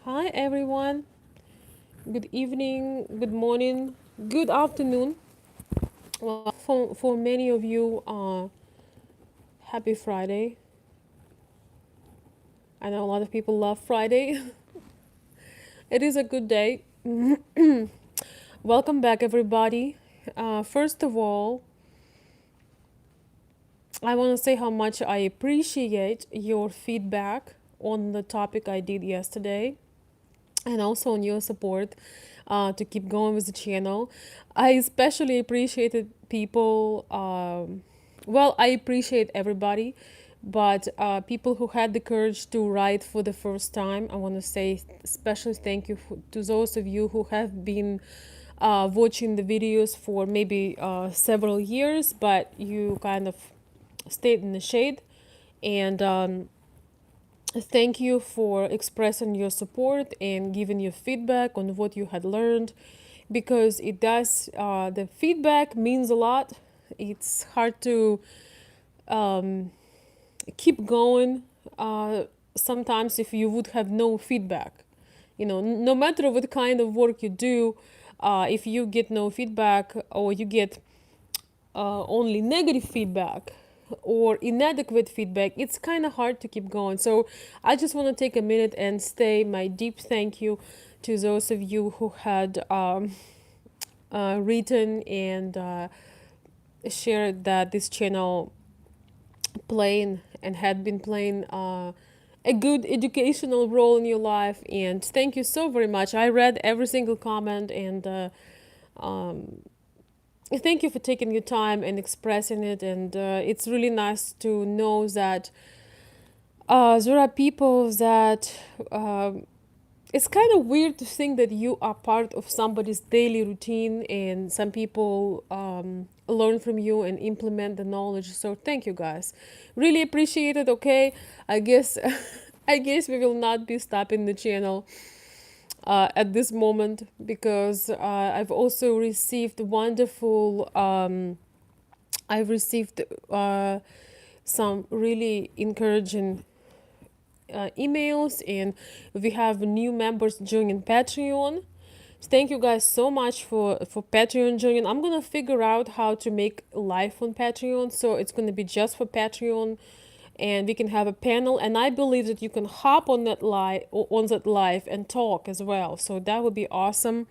Hi everyone. Good evening, good morning, good afternoon. Well, for many of you, happy Friday. I know a lot of people love Friday. It is a good day. Welcome back, everybody. First of all, I want to say how much I appreciate your feedback on the topic I did yesterday, and also on your support to keep going with the channel. I especially appreciated people, well, I appreciate everybody, but people who had the courage to write for the first time. I want to say especially thank you to those of you who have been watching the videos for maybe several years, but you kind of stayed in the shade. And thank you for expressing your support and giving your feedback on what you had learned, because it does, the feedback means a lot. It's hard to um, keep going sometimes if you would have no feedback. No matter what kind of work you do, if you get no feedback, or you get only negative feedback or inadequate feedback, it's kind of hard to keep going. So I just want to take a minute and say my deep thank you to those of you who had written and shared that this channel playing and had been playing a good educational role in your life. And thank you so very much. I read every single comment, and um, thank you for taking your time and expressing it. And it's really nice to know that there are people that it's kind of weird to think that you are part of somebody's daily routine, and some people learn from you and implement the knowledge. So thank you guys, really appreciate it. Okay, I guess I guess we will not be stopping the channel at this moment, because I've also received wonderful I've received some really encouraging emails, and we have new members joining Patreon. Thank you guys so much for Patreon joining. I'm gonna figure out how to make live on Patreon, so it's gonna be just for Patreon, and we can have a panel. And I believe that you can hop on that live and talk as well. So that would be awesome.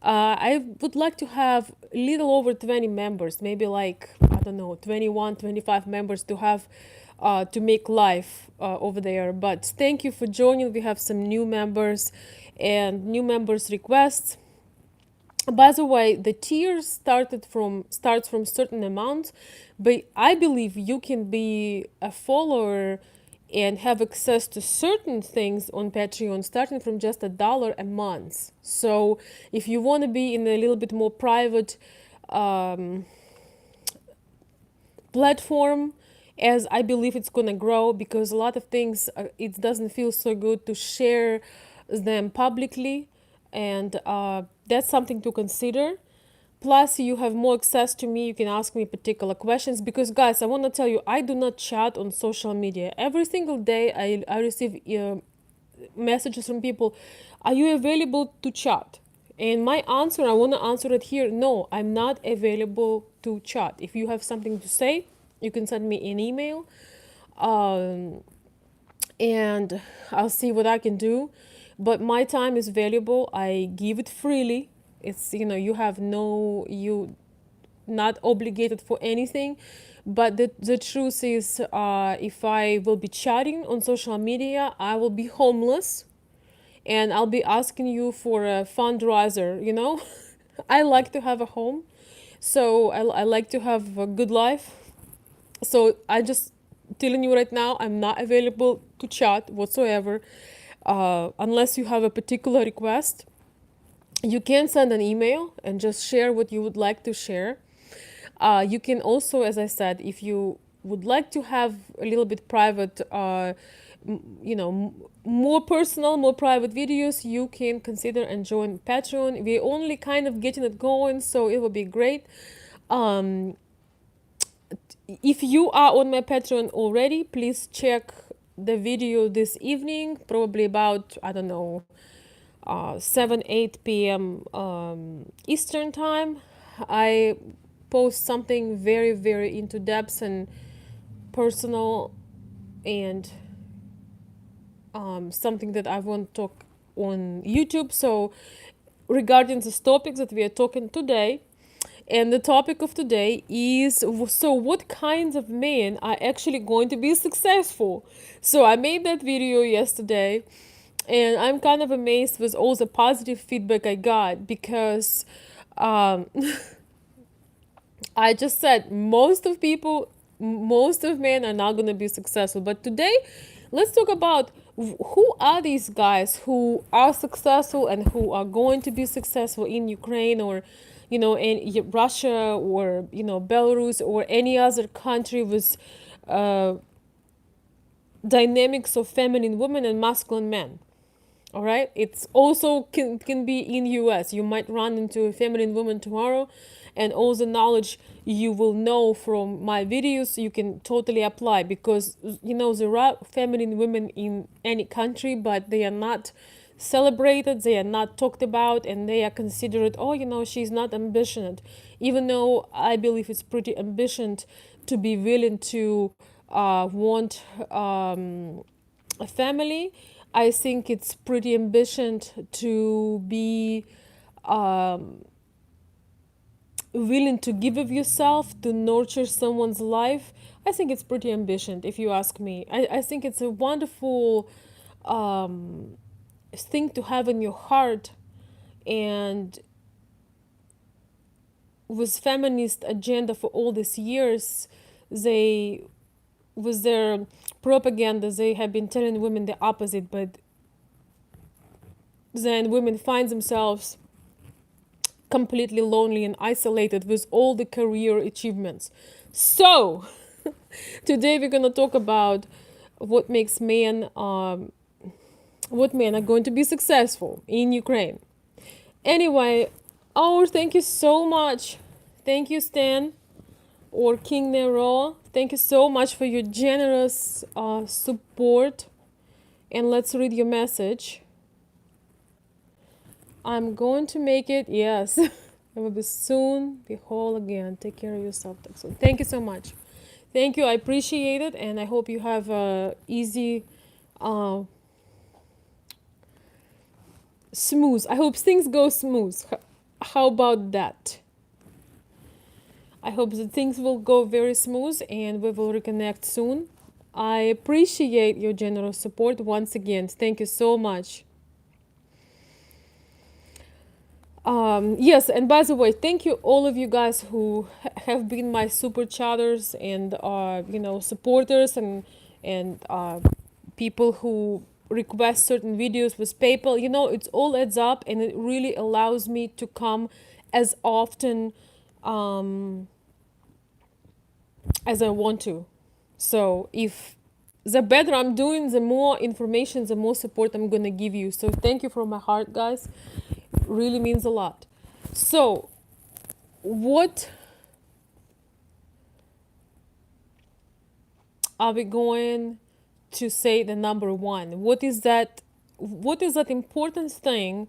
I would like to have a little over 20 members, maybe like, I don't know, 21, 25 members to have to make live over there. But thank you for joining. We have some new members and new members requests. By the way, the tiers starts from certain amount, but I believe you can be a follower and have access to certain things on Patreon starting from just $1 a month. So if you want to be in a little bit more private um, platform, as I believe it's gonna grow, because a lot of things it doesn't feel so good to share them publicly, and that's something to consider. Plus, you have more access to me. You can ask me particular questions, because, guys, I want to tell you, I do not chat on social media. Every single day, I receive messages from people. Are you available to chat? And my answer, I want to answer it here. No, I'm not available to chat. If you have something to say, you can send me an email, um, and I'll see what I can do. But my time is valuable. I give it freely. It's, you have no, you not obligated for anything. But the truth is, if I will be chatting on social media, I will be homeless, and I'll be asking you for a fundraiser. I like to have a home, so I like to have a good life. So I just telling you right now, I'm not available to chat whatsoever, unless you have a particular request. You can send an email and just share what you would like to share. You can also, as I said, if you would like to have a little bit private, more personal, more private videos, you can consider and join Patreon. We're only kind of getting it going, so it will be great. Um, if you are on my Patreon already, please check the video this evening, probably about, I don't know, 7, 8 p.m. Eastern time. I post something very, very into depth and personal, and something that I want to talk on YouTube. So, regarding this topic that we are talking today, and the topic of today is, so what kinds of men are actually going to be successful? So I made that video yesterday, and I'm kind of amazed with all the positive feedback I got, because um, I just said most of men are not going to be successful. But today, let's talk about who are these guys who are successful and who are going to be successful in Ukraine, or, in Russia, or, Belarus, or any other country with uh, dynamics of feminine women and masculine men. All right, it's also can be in US. You might run into a feminine woman tomorrow, and all the knowledge you will know from my videos you can totally apply, because there are feminine women in any country, but they are not celebrated, they are not talked about, and they are considered, oh, she's not ambitioned, even though I believe it's pretty ambitioned to be willing to want a family. I think it's pretty ambitious to be willing to give of yourself to nurture someone's life. I think it's pretty ambitious, if you ask me. I think it's a wonderful thing to have in your heart. And with feminist agenda for all these years, they, with their propaganda, they have been telling women the opposite, but then women find themselves completely lonely and isolated with all the career achievements. So today we're gonna talk about what makes men, what men are going to be successful in Ukraine. Anyway, oh, thank you so much. Thank you, Stan, or King Nero. Thank you so much for your generous support. And let's read your message. I'm going to make it, yes. I will be soon be whole again. Take care of yourself. So thank you so much. Thank you. I appreciate it, and I hope you have a easy, uh, smooth. I hope things go smooth. How about that? I hope that things will go very smooth, and we will reconnect soon. I appreciate your generous support once again. Thank you so much. Yes, and by the way, thank you all of you guys who have been my super chatters and supporters, and people who request certain videos with PayPal. It's all adds up, and it really allows me to come as often as I want to. So if the better I'm doing, the more information, the more support I'm gonna give you. So thank you from my heart, guys. Really means a lot. So, what are we going to say the number one? What is that? What is that important thing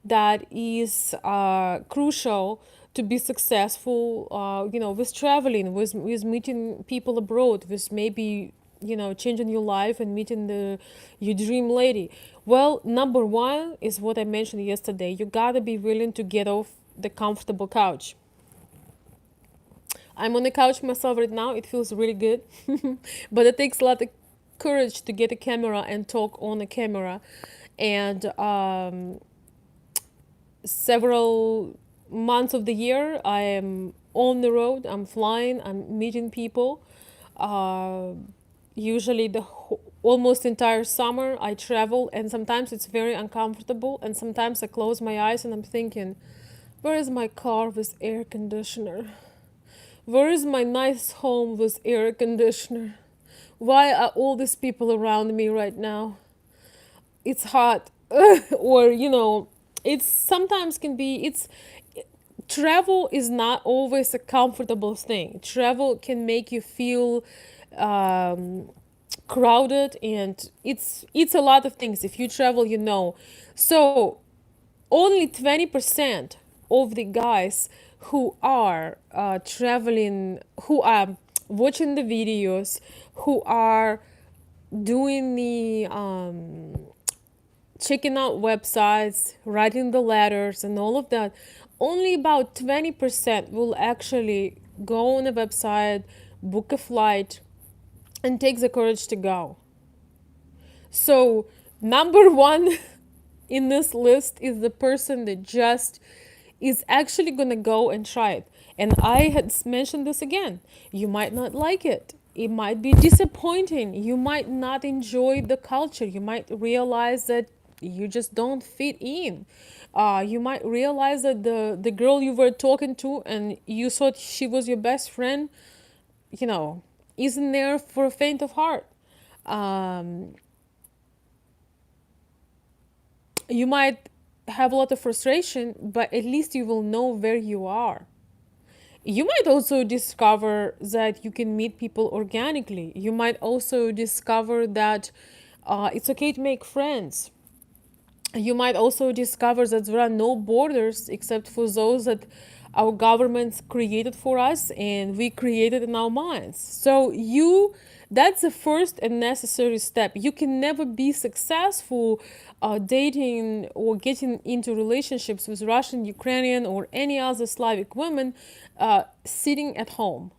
that is crucial to be successful? With traveling, with meeting people abroad, with maybe changing your life and meeting your dream lady. Well, number one is what I mentioned yesterday. You gotta be willing to get off the comfortable couch. I'm on the couch myself right now. It feels really good, but it takes a lot of courage to get a camera and talk on a camera. And several months of the year, I am on the road. I'm flying. I'm meeting people. Uh, Usually almost entire summer I travel, and sometimes it's very uncomfortable, and sometimes I close my eyes and I'm thinking, where is my car with air conditioner? Where is my nice home with air conditioner? Why are all these people around me right now? It's hot. Or it's sometimes can be, it's travel is not always a comfortable thing. Travel can make you feel crowded, and it's a lot of things. If you travel, you know. So only 20% of the guys who are traveling, who are watching the videos, who are doing the checking out websites, writing the letters, and all of that, only about 20% will actually go on a website, book a flight, and take the courage to go. So, number one in this list is the person that just is actually going to go and try it. And I had mentioned this again. You might not like it. It might be disappointing. You might not enjoy the culture. You might realize that you just don't fit in. You might realize that the girl you were talking to and you thought she was your best friend, you know, isn't there for a faint of heart. Um, you might have a lot of frustration, but at least you will know where you are. You might also discover that you can meet people organically. You might also discover that it's okay to make friends. You might also discover that there are no borders except for those that our governments created for us and we created in our minds. So that's the first and necessary step. You can never be successful dating or getting into relationships with Russian, Ukrainian, or any other Slavic women sitting at home.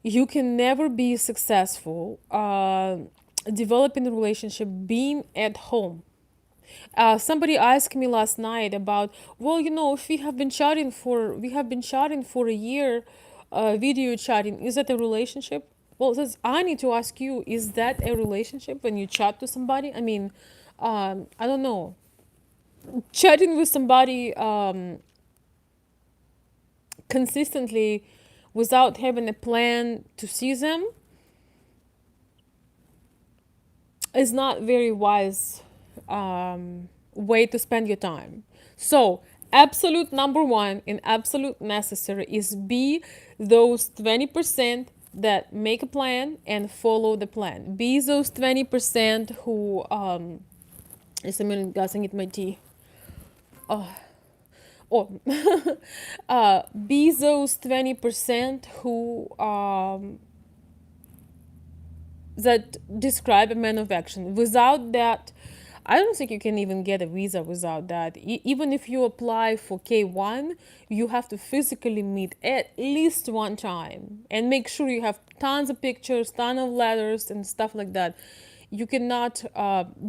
You can never be successful developing a relationship being at home. Somebody asked me last night about, well, if we have been chatting for a year, video chatting, is that a relationship? Well, says I need to ask you, is that a relationship when you chat to somebody? I mean, I don't know, chatting with somebody consistently without having a plan to see them is not very wise way to spend your time. So, absolute number one and absolute necessary is be those 20% that make a plan and follow the plan. Be those 20% who, just a minute, guys, I need my tea. Oh, be those 20% who that describe a man of action. Without that, I don't think you can even get a visa without that. Even if you apply for K1, you have to physically meet at least one time and make sure you have tons of pictures, tons of letters, and stuff like that. You cannot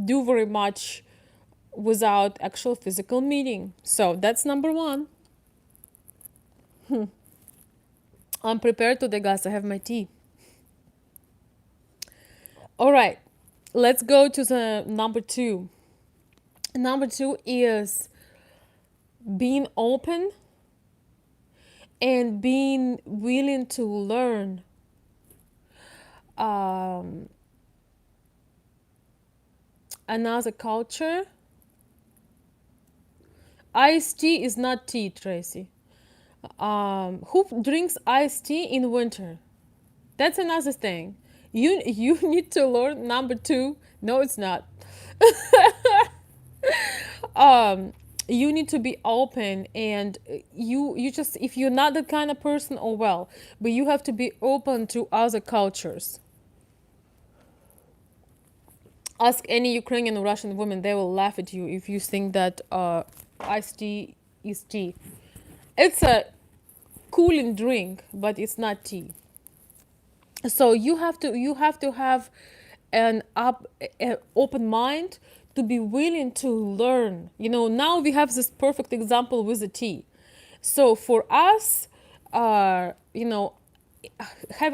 do very much without actual physical meeting. So that's number one. I'm prepared today, guys. I have my tea. All right, let's go to the number two. Number two is being open and being willing to learn. Um, Another culture. Iced tea is not tea, Tracy. Who drinks iced tea in winter? That's another thing. You need to learn. Number two. No, it's not. You need to be open, and you just, if you're not the kind of person, oh well, but you have to be open to other cultures. Ask any Ukrainian or Russian woman, they will laugh at you if you think that iced tea is tea. It's a cooling drink, but it's not tea. So you have to have an open mind to be willing to learn. Now we have this perfect example with the tea. So for us, having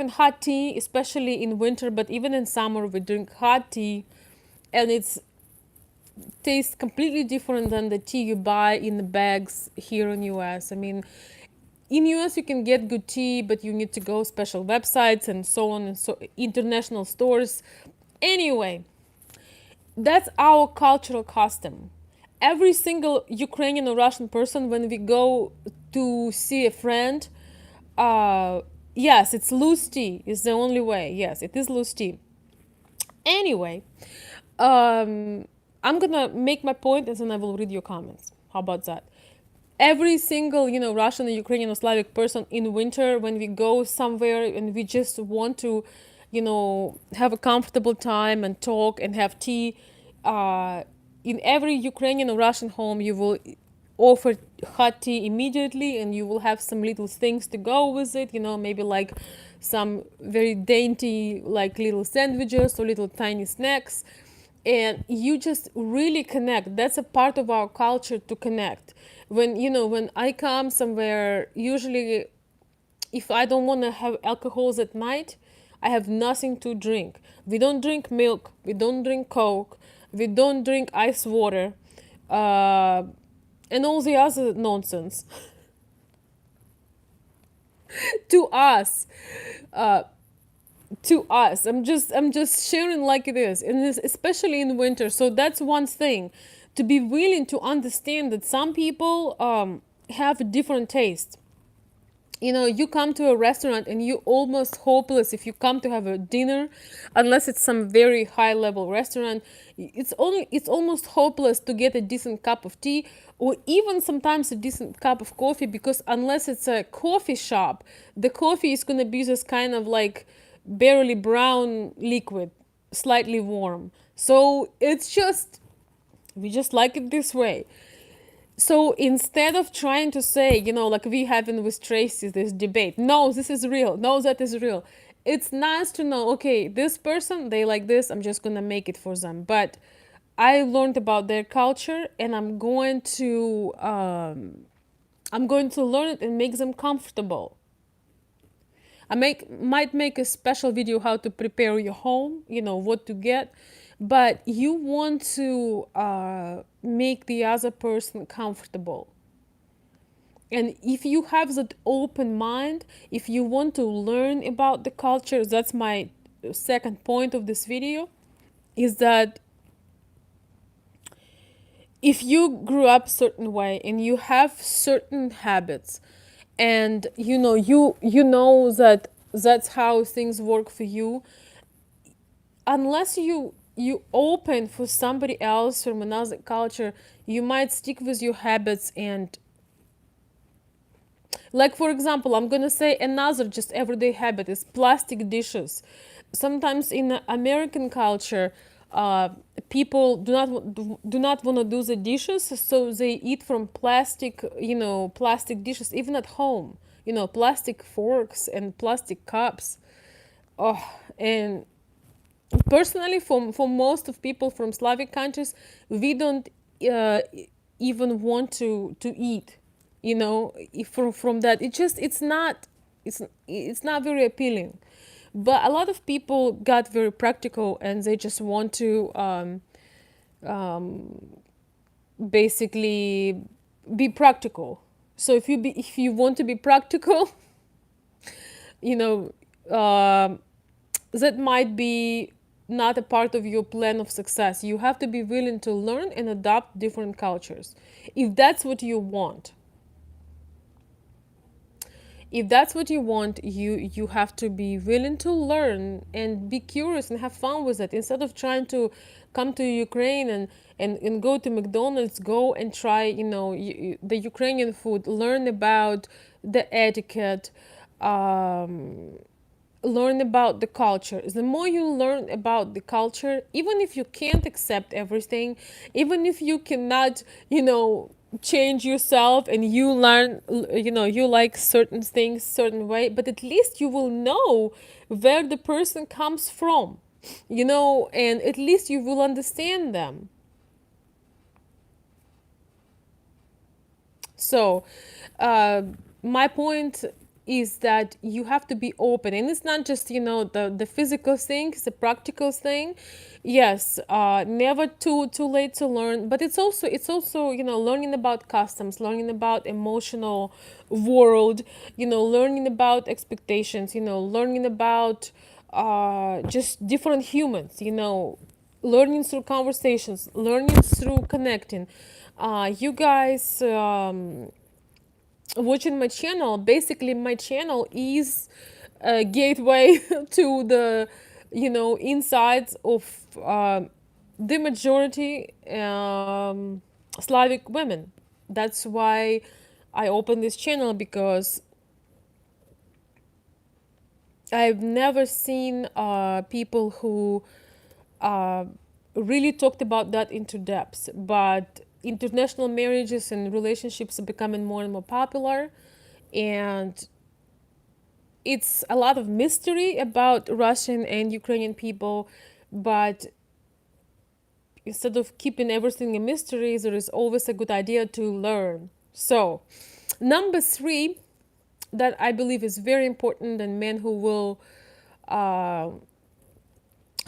hot tea, especially in winter, but even in summer, we drink hot tea, and it's tastes completely different than the tea you buy in the bags here in US. I mean, in US you can get good tea, but you need to go special websites and so on, and so international stores. Anyway, that's our cultural custom. Every single Ukrainian or Russian person, when we go to see a friend, uh, Yes, it's loose tea. Is the only way. Yes, it is loose tea. Anyway, um, I'm gonna make my point and then I will read your comments. How about that? Every single, Russian, Ukrainian, or Slavic person in winter, when we go somewhere and we just want to, have a comfortable time and talk and have tea, in every Ukrainian or Russian home, you will offer hot tea immediately, and you will have some little things to go with it, maybe like some very dainty, like little sandwiches or little tiny snacks. And you just really connect. That's a part of our culture, to connect. When I come somewhere, usually if I don't want to have alcohols at night, I have nothing to drink. We don't drink milk, we don't drink Coke, we don't drink ice water, uh, and all the other nonsense. To us, uh, I'm just sharing like it is, and especially in winter. So that's one thing, to be willing to understand that some people have a different taste. You come to a restaurant and you almost hopeless if you come to have a dinner, unless it's some very high level restaurant. It's almost hopeless to get a decent cup of tea, or even sometimes a decent cup of coffee, because unless it's a coffee shop, the coffee is going to be just kind of like barely brown liquid, slightly warm. So we just like it this way. So instead of trying to say, like we having with Tracy this debate, no, this is real, no, that is real. It's nice to know, okay, this person, they like this, I'm just gonna make it for them. But I learned about their culture, and I'm going to learn it and make them comfortable. Might make a special video how to prepare your home, what to get, but you want to make the other person comfortable. And if you have that open mind, if you want to learn about the culture, that's my second point of this video, is that if you grew up a certain way and you have certain habits, and you know that that's how things work for you, unless you open for somebody else from another culture, you might stick with your habits. And like, for example, I'm gonna say another just everyday habit is plastic dishes. Sometimes in American culture, people do not want to do the dishes, so they eat from plastic dishes, even at home. Plastic forks and plastic cups. Oh, and personally, for most of people from Slavic countries, we don't uh, even want to eat. If from that, it's not very appealing. But a lot of people got very practical, and they just want to um, basically be practical. So if you want to be practical, you know that might be not a part of your plan of success. You have to be willing to learn and adopt different cultures. If that's what you want, if that's what you want, you have to be willing to learn and be curious and have fun with it, instead of trying to come to Ukraine and go to McDonald's, go and try the Ukrainian food, learn about the etiquette, um, learn about the culture. The more you learn about the culture, even if you can't accept everything, even if you cannot change yourself, and you learn, you like certain things certain way, but at least you will know where the person comes from, and at least you will understand them. So, uh, my point is that you have to be open, and it's not just the physical thing; it's a practical thing. Yes, never too late to learn, but it's also learning about customs, learning about emotional world, learning about expectations, learning about just different humans, learning through conversations, learning through connecting. You guys watching my channel, basically my channel is gateway to the, insides of the majority Slavic women. That's why I opened this channel, because I've never seen people who uh, really talked about that into depth. But international marriages and relationships are becoming more and more popular, and it's a lot of mystery about Russian and Ukrainian people. But instead of keeping everything a mystery, there is always a good idea to learn. So, number three, that I believe is very important, and men uh,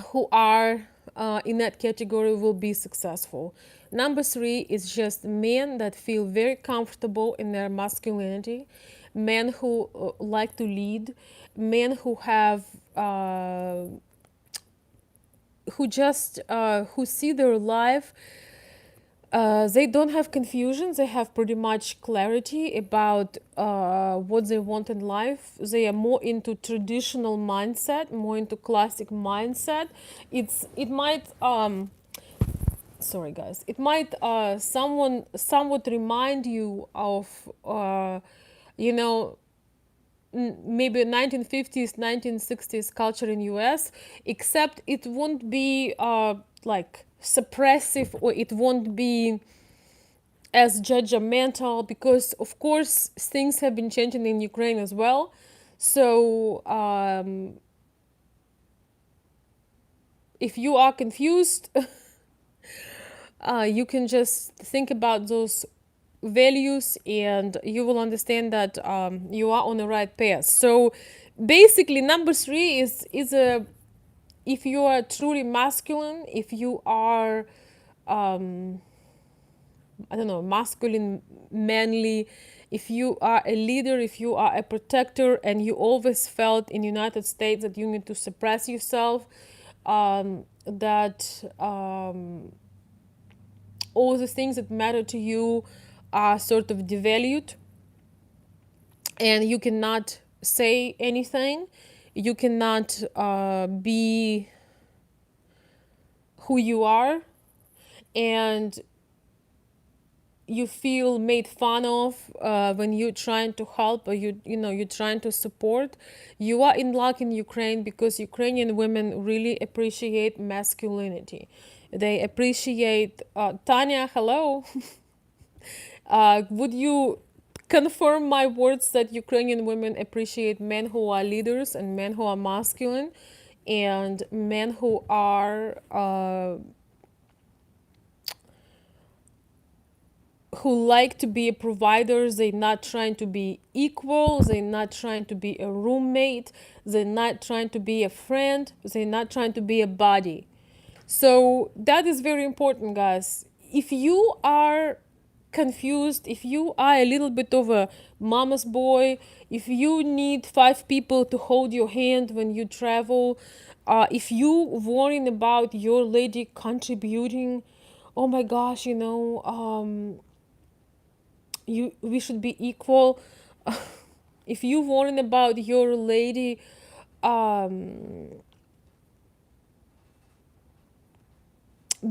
who are in that category will be successful. Number three is just men that feel very comfortable in their masculinity, men who like to lead, men who have who just who see their life. They don't have confusion. They have pretty much clarity about what they want in life. They are more into traditional mindset, more into classic mindset. It might sorry guys, it might someone somewhat remind you of you know maybe 1950s 1960s culture in US, except it won't be like suppressive, or it won't be as judgmental, because of course things have been changing in Ukraine as well. So if you are confused, you can just think about those values, and you will understand that you are on the right path. So basically, number three is a, if you are truly masculine, if you are I don't know, masculine, manly, if you are a leader, if you are a protector, and you always felt in United States that you need to suppress yourself, that all the things that matter to you are sort of devalued, and you cannot say anything, you cannot be who you are, and you feel made fun of when you're trying to help, or you're trying to support. You are in luck in Ukraine, because Ukrainian women really appreciate masculinity. They appreciate Tanya, hello. Would you confirm my words that Ukrainian women appreciate men who are leaders, and men who are masculine, and men who are who like to be a provider? They're not trying to be equal, they're not trying to be a roommate, they're not trying to be a friend, they're not trying to be a buddy. So that is very important, guys. If you are confused, if you are a little bit of a mama's boy, if you need 5 people to hold your hand when you travel, if you worrying about your lady contributing, oh my gosh, we should be equal. If you worrying about your lady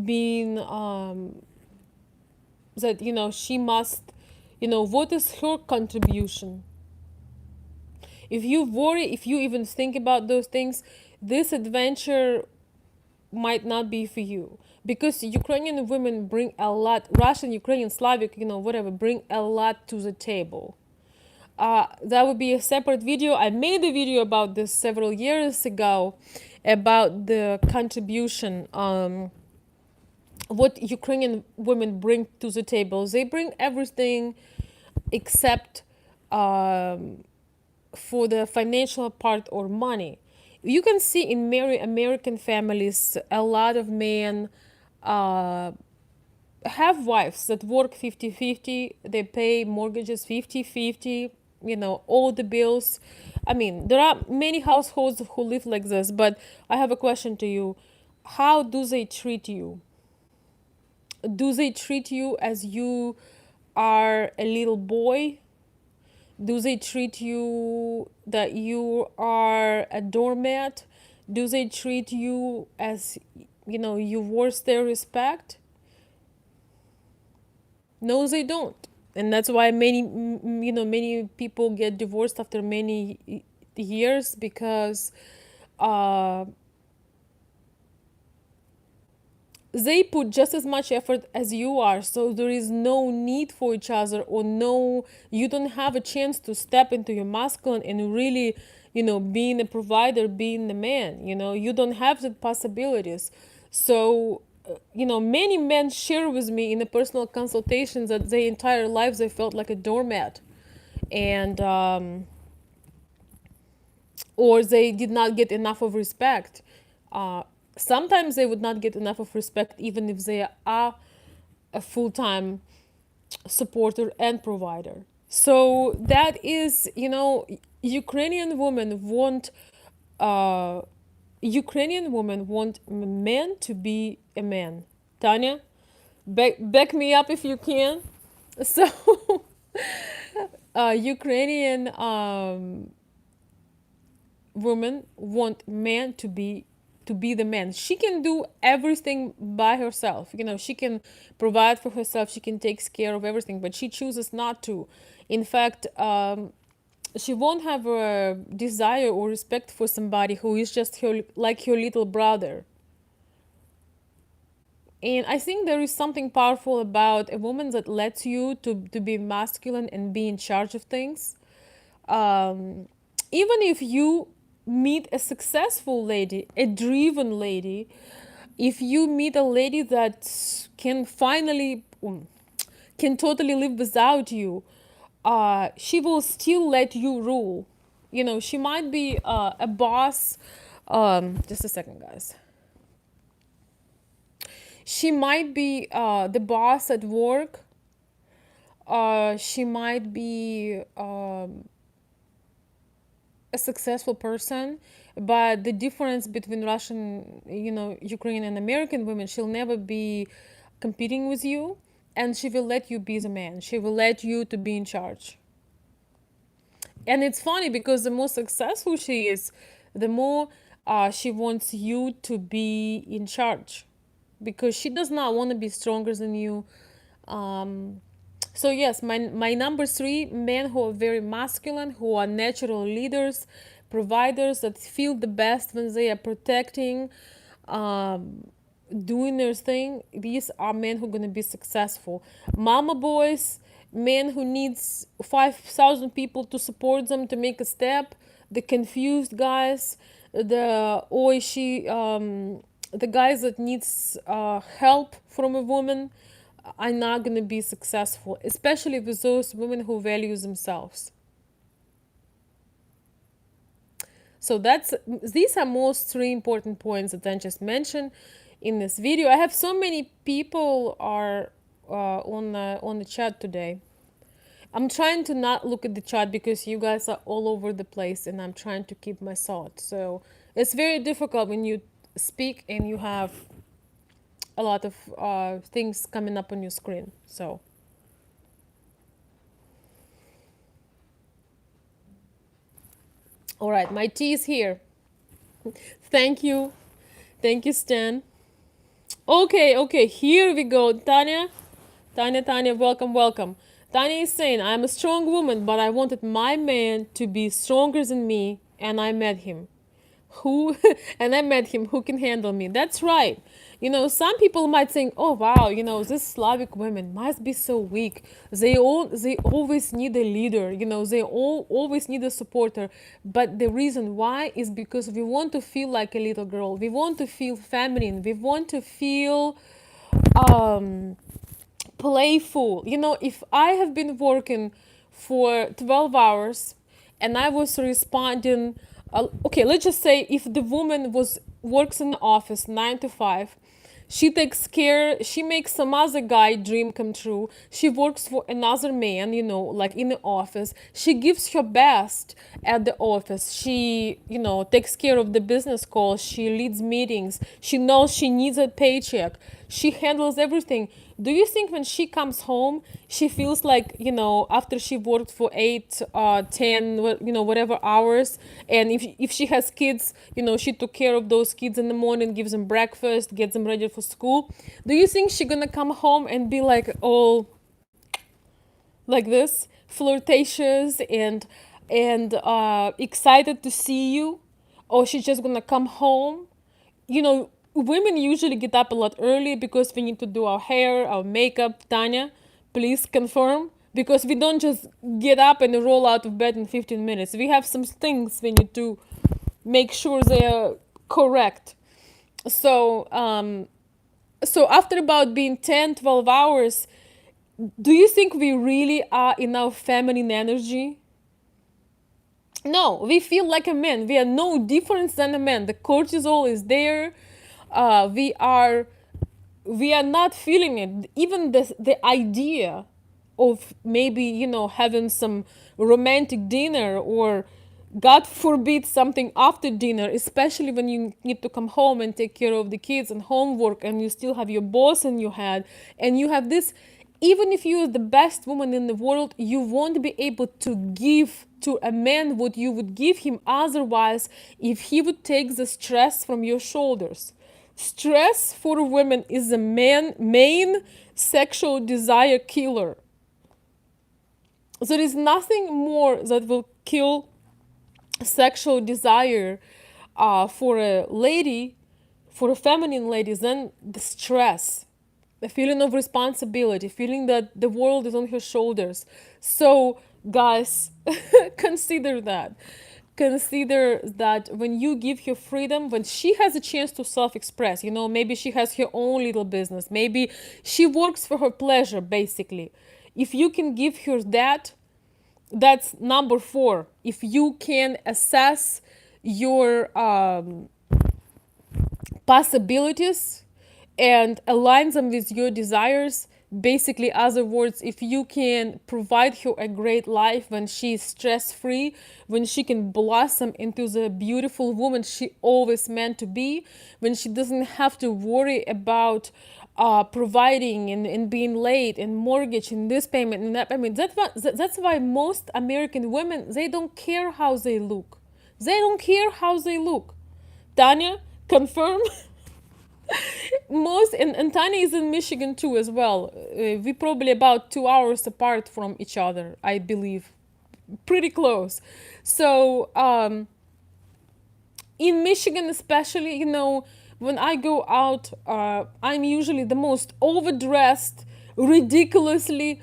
being that she must, what is her contribution? If you worry, if you even think about those things, this adventure might not be for you, because Ukrainian women bring a lot, Russian, Ukrainian, Slavic, whatever, bring a lot to the table. That would be a separate video. I made a video about this several years ago, about the contribution, what Ukrainian women bring to the table. They bring everything except for the financial part or money. You can see in many American families, a lot of men have wives that work 50-50, they pay mortgages 50-50, all the bills. I mean, there are many households who live like this, but I have a question to you. How do they treat you? Do they treat you as you are a little boy? Do they treat you that you are a doormat? Do they treat you as, you worth their respect? No, they don't. And that's why many people get divorced after many years, because uh, they put just as much effort as you are, so there is no need for each other, or no, you don't have a chance to step into your masculine and really, being a provider, being the man. You don't have the possibilities. So many men share with me in the personal consultations that their entire lives they felt like a doormat, and or they did not get enough of respect. uh, Sometimes they would not get enough of respect even if they are a full-time supporter and provider. So that is, Ukrainian women want uh, Ukrainian women want men to be a man. Tanya, back me up if you can. So Ukrainian women want man to be the man. She can do everything by herself. She can provide for herself. She can take care of everything, but she chooses not to. In fact, she won't have a desire or respect for somebody who is just her little brother. And I think there is something powerful about a woman that lets you to be masculine and be in charge of things. Even if you meet a successful lady, a driven lady, if you meet a lady that can totally live without you, she will still let you rule. She might be a boss. Just a second, guys. She might be the boss at work. She might be a successful person, but the difference between Russian, Ukrainian and American women, she'll never be competing with you, and she will let you be the man. She will let you to be in charge. And it's funny because the more successful she is, the more she wants you to be in charge, because she does not want to be stronger than you. So yes, my number three, men who are very masculine, who are natural leaders, providers, that feel the best when they are protecting, um, doing their thing. These are men who are going to be successful. Mama boys, men who needs 5,000 people to support them to make a step. The confused guys, the guys that needs help from a woman are not going to be successful, especially with those women who value themselves. So these are most three important points that I just mentioned in this video. I have so many people are on the chat today. I'm trying to not look at the chat because you guys are all over the place, and I'm trying to keep my thoughts. So it's very difficult when you speak and you have a lot of things coming up on your screen. So all right, my tea is here. Thank you. Thank you, Stan. Okay, here we go. Tanya, welcome, welcome. Tanya is saying, I'm a strong woman, but I wanted my man to be stronger than me, and I met him. Who can handle me. That's right. Some people might think, oh wow, this Slavic women must be so weak. They always need a leader. They always need a supporter. But the reason why is because we want to feel like a little girl. We want to feel feminine. We want to feel playful. If I have been working for 12 hours and I was responding, okay, let's just say if the woman works in the office 9 to 5, she takes care, she makes some other guy dream come true. She works for another man, like in the office. She gives her best at the office. She, takes care of the business calls. She leads meetings. She knows she needs a paycheck. She handles everything. Do you think when she comes home, she feels like, after she worked for 8, 10, whatever hours, and if she has kids, she took care of those kids in the morning, gives them breakfast, gets them ready for school. Do you think she's gonna come home and be like all like this, flirtatious and excited to see you, or she's just gonna come home? Women usually get up a lot early because we need to do our hair, our makeup. Tanya, please confirm, because we don't just get up and roll out of bed in 15 minutes. We have some things we need to make sure they are correct. So after about being 10, 12 hours, do you think we really are in our feminine energy? No, we feel like a man. We are no different than a man. The cortisol is there. We are not feeling it. Even the idea of maybe having some romantic dinner, or God forbid something after dinner, especially when you need to come home and take care of the kids and homework, and you still have your boss in your head, and you have this. Even if you're the best woman in the world, you won't be able to give to a man what you would give him otherwise, if he would take the stress from your shoulders. Stress for women is the main sexual desire killer. There is nothing more that will kill sexual desire for a lady, for a feminine lady, than the stress, the feeling of responsibility, feeling that the world is on her shoulders. So, guys, consider that. Consider that when you give her freedom, when she has a chance to self-express, maybe she has her own little business, maybe she works for her pleasure, basically. If you can give her that, that's number 4. If you can assess your possibilities and align them with your desires, basically, other words, if you can provide her a great life when she is stress-free, when she can blossom into the beautiful woman she always meant to be, when she doesn't have to worry about providing and being late, and mortgage and this payment and that payment. That's why most American women, they don't care how they look. They don't care how they look. Tanya, confirm. Most, and Tanya is in Michigan too as well. We probably about 2 hours apart from each other, I believe, pretty close. So in Michigan, especially, when I go out, I'm usually the most overdressed, ridiculously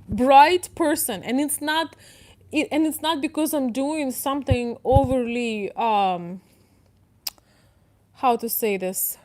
bright person, and it's not because I'm doing something overly how to say this.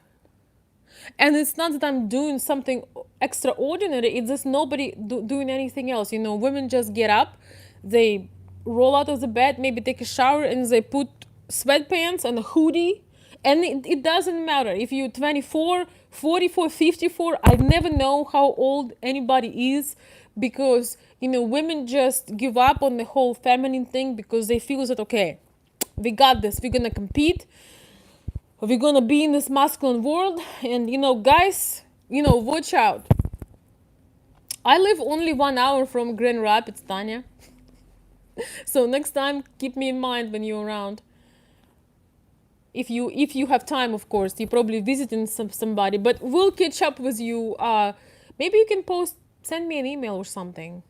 And it's not that I'm doing something extraordinary. It's just nobody doing anything else. Women just get up, they roll out of the bed, maybe take a shower, and they put sweatpants and a hoodie. And it doesn't matter if you're 24, 44, 54. I never know how old anybody is, because, women just give up on the whole feminine thing because they feel that, okay, we got this, we're going to compete, we're gonna be in this masculine world, and guys, watch out. I live only 1 hour from Grand Rapids, Tanya. So next time, keep me in mind when you're around. If you have time, of course. You're probably visiting somebody, but we'll catch up with you. Maybe you can send me an email or something.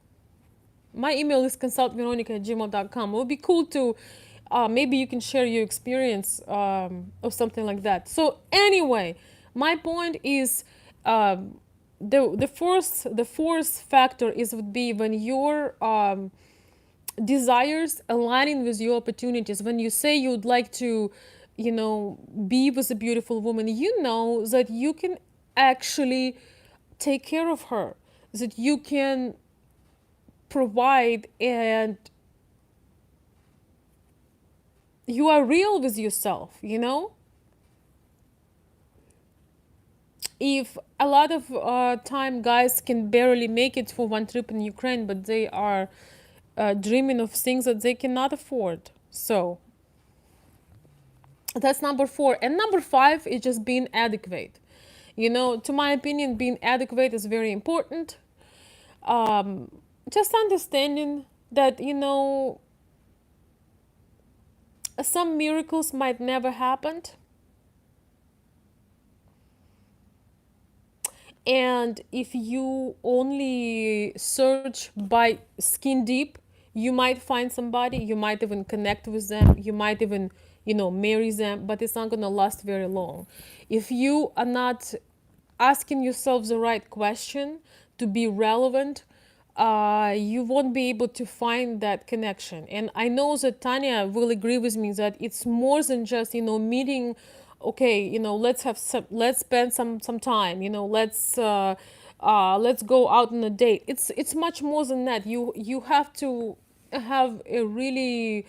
My email is consultveronica@gmail.com. It would be cool to maybe you can share your experience or something like that. So anyway, my point is the fourth factor would be when your desires aligning with your opportunities. When you say you would like to, be with a beautiful woman, you know that you can actually take care of her, that you can provide, and you are real with yourself. If a lot of time guys can barely make it for one trip in Ukraine, but they are dreaming of things that they cannot afford. So that's number 4. And number 5 is just being adequate. To my opinion, being adequate is very important. Um, just understanding that, some miracles might never happen. And if you only search by skin deep, you might find somebody, you might even connect with them, you might even, marry them, but it's not going to last very long. If you are not asking yourself the right question to be relevant, you won't be able to find that connection. And I know that Tanya will agree with me that it's more than just, meeting. Okay, let's spend some time. Let's go out on a date. It's much more than that. You have to have a really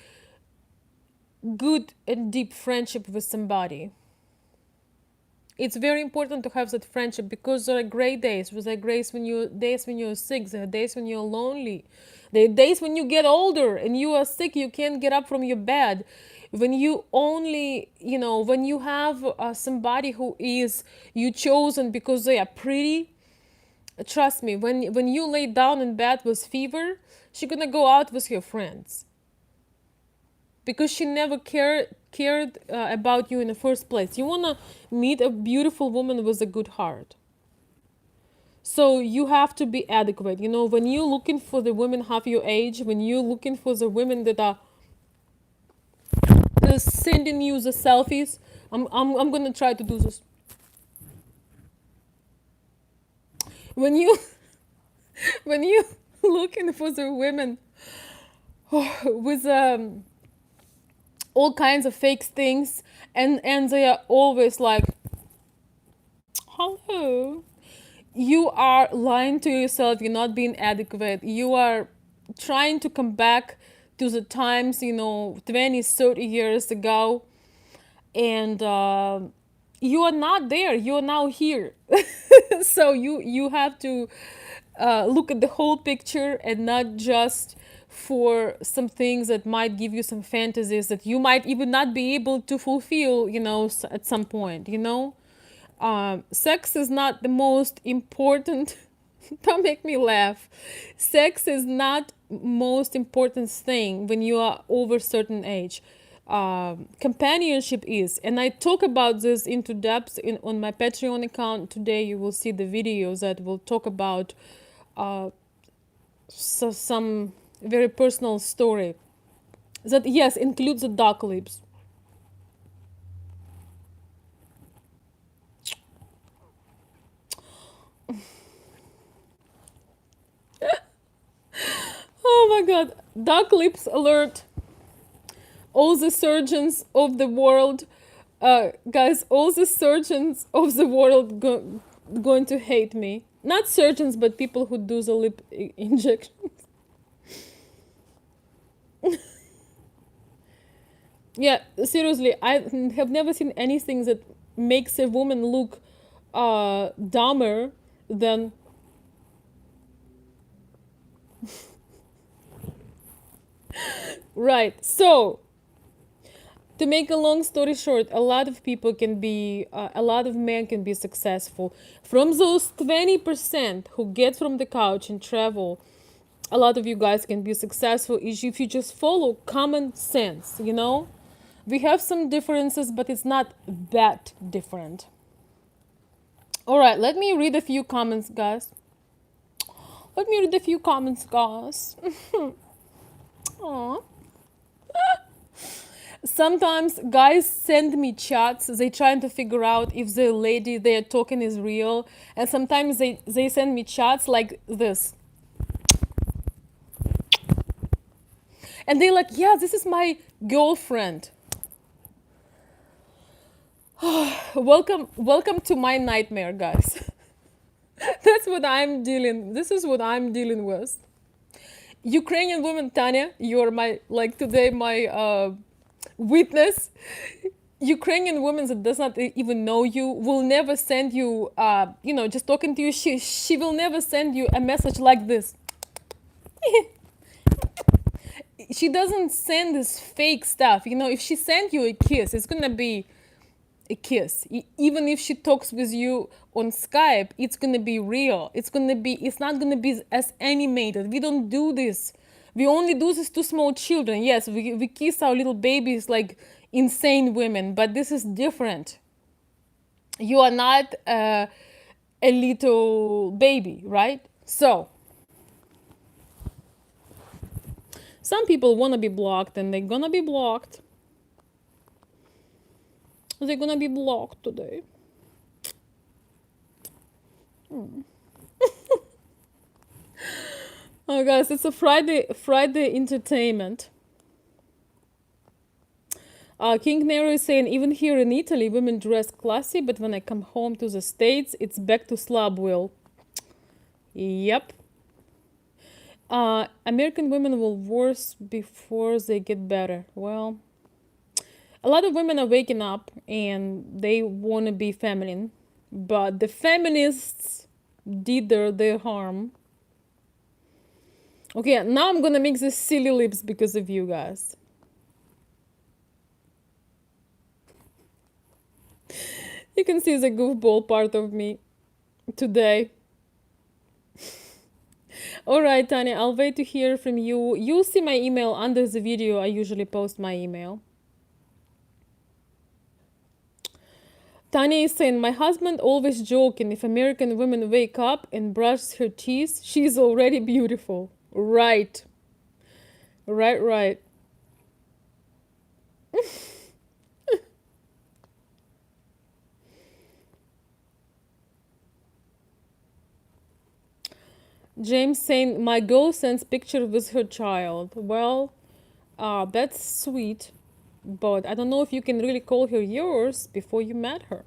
good and deep friendship with somebody. It's very important to have that friendship, because there are great days. There are days when you're sick. There are days when you're lonely. There are days when you get older and you are sick. You can't get up from your bed. When you only, when you have somebody who is you chosen because they are pretty. Trust me, when you lay down in bed with fever, she's gonna go out with her friends, because she never cared about you in the first place. You want to meet a beautiful woman with a good heart. So you have to be adequate. When you're looking for the women half your age, when you're looking for the women that are sending you the selfies, I'm going to try to do this. When you when you looking for the women with all kinds of fake things, and they are always like, hello, you are lying to yourself. You're not being adequate. You are trying to come back to the times, 20, 30 years ago, and you are not there. You are now here. So you have to look at the whole picture, and not just for some things that might give you some fantasies that you might even not be able to fulfill, at some point. Sex is not the most important. Don't make me laugh. Sex is not most important thing when you are over certain age. Companionship is, and I talk about this into depth on my Patreon account. Today you will see the videos that will talk about some very personal story that, yes, includes the dark lips. Oh my god, dark lips alert. All the surgeons of the world, guys, all the surgeons of the world going to hate me. Not surgeons, but people who do the lip injections. Yeah, seriously, I have never seen anything that makes a woman look dumber than. Right. So, to make a long story short, a lot of people can be, a lot of men can be successful. From those 20% who get from the couch and travel, a lot of you guys can be successful if you just follow common sense. We have some differences, but it's not that different. All right, let me read a few comments, guys. Let me read a few comments, guys. Aww. Sometimes guys send me chats. They trying to figure out if the lady they're talking is real, and sometimes they send me chats like this, and they're like, "Yeah, this is my girlfriend." Welcome to my nightmare, guys. That's what I'm dealing. This is what I'm dealing with. Ukrainian woman Tanya, you're my, like, today my witness. Ukrainian women that does not even know you will never send you, just talking to you. She will never send you a message like this. She doesn't send this fake stuff. If she sent you a kiss, it's gonna be a kiss. Even if she talks with you on Skype, it's gonna be real. It's not gonna be as animated. We don't do this. We only do this to small children. Yes, we kiss our little babies like insane women, but this is different. You are not a little baby, right? So, some people want to be blocked and they're gonna be blocked. They're gonna be blocked today. Oh, guys, it's a Friday entertainment. King Nero is saying, even here in Italy, women dress classy, but when I come home to the States, it's back to slab will. Yep. American women will worse before they get better. Well, a lot of women are waking up and they want to be feminine, but the feminists did their harm. Okay, now I'm gonna make these silly lips because of you guys. You can see the goofball part of me today. Alright, Tanya, I'll wait to hear from you. You'll see my email under the video. I usually post my email. Tanya is saying, my husband always joking if American women wake up and brush her teeth, she's already beautiful. Right. Right. James saying, my girl sends picture with her child. Well, that's sweet, but I don't know if you can really call her yours before you met her.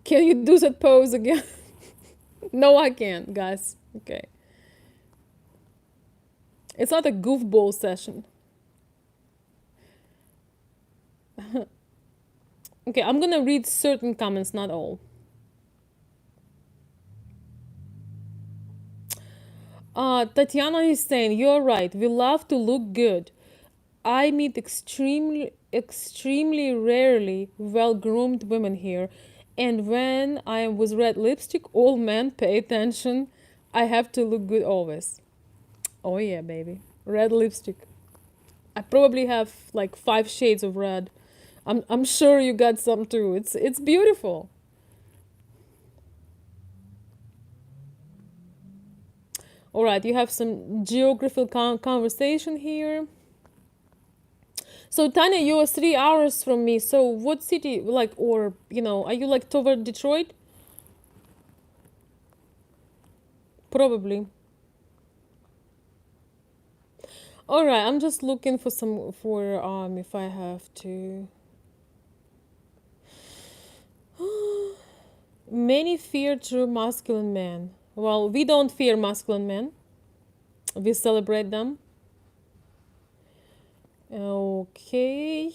Can you do that pose again? No, I can't, guys. Okay. It's not a goofball session. Okay, I'm gonna read certain comments, not all. Tatiana is saying, you're right. We love to look good. I meet extremely rarely well-groomed women here. And when I am with red lipstick, all men pay attention. I have to look good always. Oh yeah, baby. Red lipstick. I probably have like 5 shades of red. I'm sure you got some too. It's beautiful. All right, you have some geographical conversation here. So Tanya, you are 3 hours from me. So what city, like, or are you like toward Detroit? Probably. All right, I'm just looking for if I have to. Many fear true masculine men. Well, we don't fear masculine men. We celebrate them. Okay.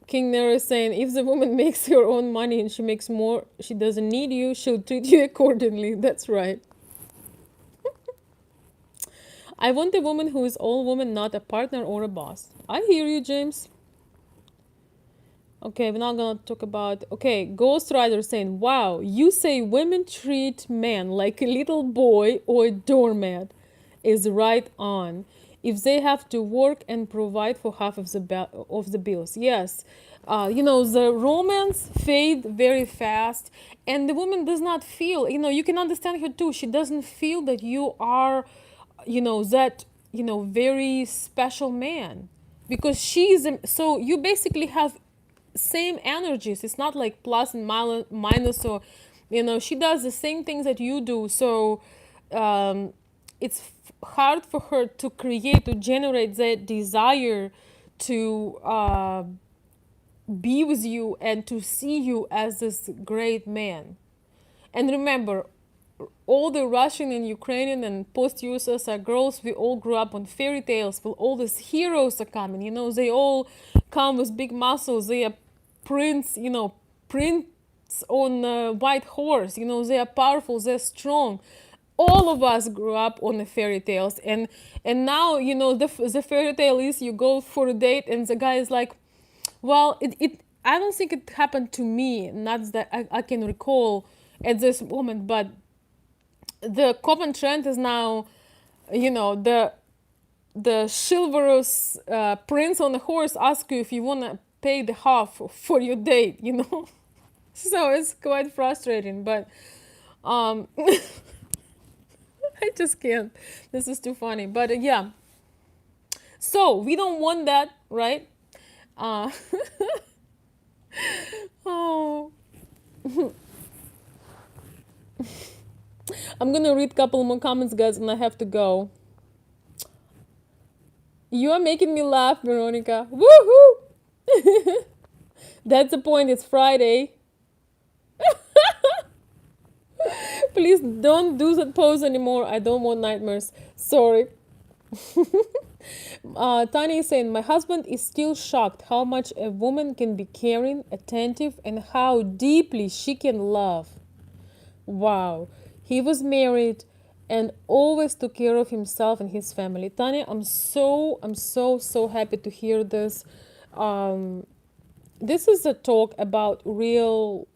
King Nero is saying, if the woman makes her own money and she makes more, she doesn't need you, she'll treat you accordingly. That's right. I want a woman who is all woman, not a partner or a boss. I hear you, James. Okay, we're not gonna talk about. Okay, Ghost Rider saying, wow, you say women treat men like a little boy or a doormat. Is right on. If they have to work and provide for half of the bills, yes. The romance fade very fast, and the woman does not feel. You can understand her too. She doesn't feel that you are, that very special man, because so you basically have same energies. It's not like plus and minus, or she does the same things that you do. So it's hard for her to generate that desire to be with you and to see you as this great man. And remember, all the Russian and Ukrainian and post-USSR girls, we all grew up on fairy tales where all these heroes are coming. They all come with big muscles. They are prince on a white horse. They are powerful, they're strong. all of us grew up on the fairy tales, and now the fairy tale is you go for a date and the guy is like, well, it I don't think it happened to me, not that I can recall at this moment, but the common trend is now, the chivalrous prince on the horse asks you if you want to pay the half for your date. So it's quite frustrating, but um I just can't. This is too funny, but yeah. So we don't want that, right? uh oh, I'm gonna read a couple more comments, guys, and I have to go. You are making me laugh, Veronica. Woohoo! That's the point. It's Friday. Please don't do that pose anymore. I don't want nightmares. Sorry. Tanya is saying, my husband is still shocked how much a woman can be caring, attentive, and how deeply she can love. Wow. He was married and always took care of himself and his family. Tanya, I'm so happy to hear this. Um, this is a talk about real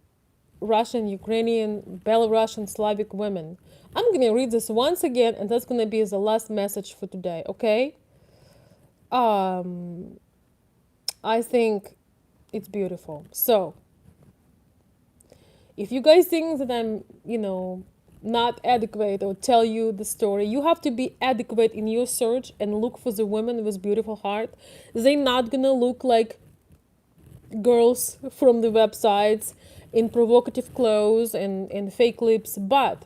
Russian, Ukrainian, Belarusian, Slavic women. I'm going to read this once again, and that's going to be the last message for today, okay? Um, I think it's beautiful. So, if you guys think that I'm, not adequate or tell you the story, you have to be adequate in your search and look for the women with beautiful heart. They're not gonna look like girls from the websites in provocative clothes and fake lips, but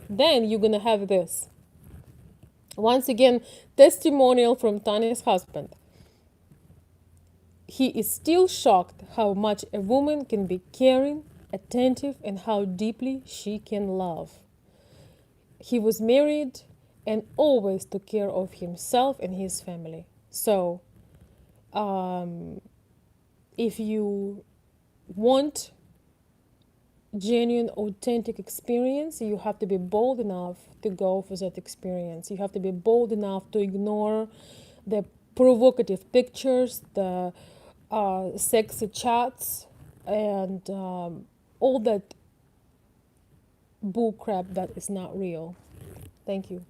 then you're gonna have this. Once again, testimonial from Tanya's husband. He is still shocked how much a woman can be caring, attentive, and how deeply she can love. He was married and always took care of himself and his family. So, um, if you want genuine, authentic experience, you have to be bold enough to go for that experience. You have to be bold enough to ignore the provocative pictures, the sexy chats, and all that bull crap that is not real. Thank you.